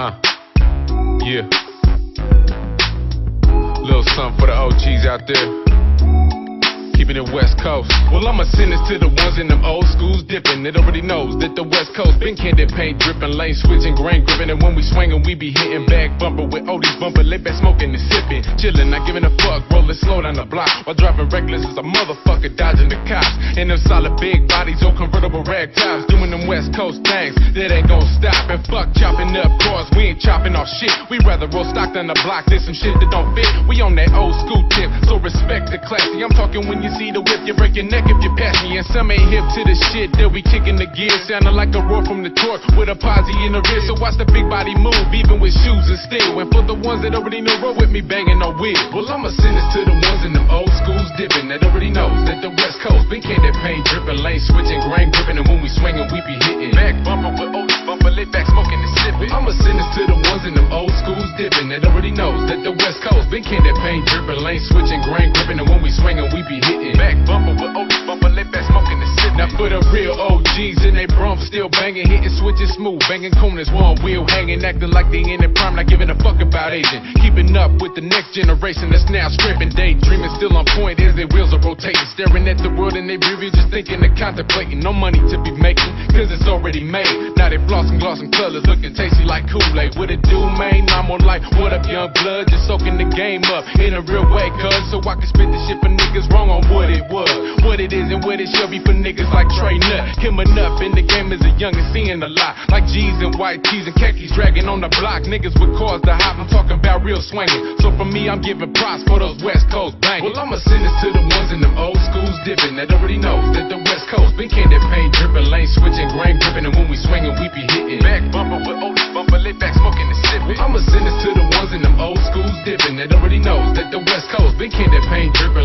Yeah. Little something for the OGs out there. Keeping it West Coast. Well, I'ma send this to the ones in them old schools dipping. It already knows that the West Coast been candy paint dripping, lane switching, grain gripping. And when we swinging, we be hitting back bumper with oldies bumper, lay back smoking and sipping, chilling, not giving a fuck, rolling slow down the block while driving reckless as a motherfucker, dodging the cops. And them solid big bodies, old convertible rag tops, doing them West Coast things that ain't gon' stop. And fuck chopping up cars, we ain't chopping off shit. We rather roll stock than the block. There's some shit that don't fit. We on that old school tip, so respect the classy. I'm talking when you see the whip, you break your neck if you pass me. And some ain't hip to the shit, they'll be kicking the gear, sounding like a roar from the torque with a posse in the rear. So watch the big body move, even with shoes and steel. And for the ones that already know, roll with me banging no wheel. Well, I'ma send this to the ones in them old schools dipping, that already knows that the West Coast been candy paint dripping, lane switching, grain gripping. And when we swinging, we be hitting back bumper with oldies bumper, lay back smoking and sipping. I'ma send this to the ones in them old schools dipping, that already knows that the West Coast been candy paint dripping, lane switching, grain gripping. And when we swinging, we be hitting back bumper with oldies bumper, lay back smoking and sipping. Now for the real OGs in they brum, still banging, hitting switches smooth, banging corners, one wheel hanging, acting like they in their prime, not giving a fuck about aging. Keeping up with the next generation that's now stripping, daydreaming, still on point as their wheels are rotating, staring at the world in their rearview, just thinking and contemplating. No money to be making, cause it's already made. Now they flossing, glossing colors, looking tasty like Kool-Aid. What it do, man? I'm on like, what up, young blood? Just soaking the game up in a real way, cuz so I can spit this shit for niggas wrong on what it was, what it is, and what it should be for niggas like Trey Nut. Him enough in the game as a youngin', seeing a lot like G's and white tees and khakis dragging on the block. Niggas with cars to hop, I'm talking about real swinging. So for me, I'm giving props for those West Coast banging. Well, I'ma send this to the ones in them old schools dipping, that already knows that the West Coast been candy paint dripping, lane switching, grain gripping. And when we swinging, we be hitting back bumper with oldies bumper, lay back smoking and sipping. I'ma send this to the ones in them old schools dipping, that already knows that the West Coast been candy paint dripping,